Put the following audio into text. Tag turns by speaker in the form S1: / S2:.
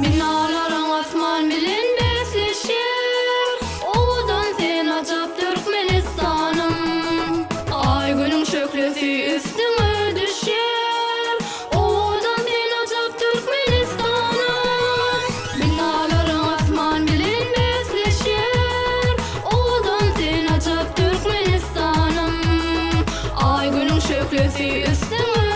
S1: Binaların asman bilen besleşir, ovadan sen acap Türkmenistanım. Ay günün şöklesi üstüme düşer, ovadan sen acap Türkmenistanım. Binaların asman bilen besleşir, ovadan sen acap Türkmenistanım. Ay günün şöklesi üstüme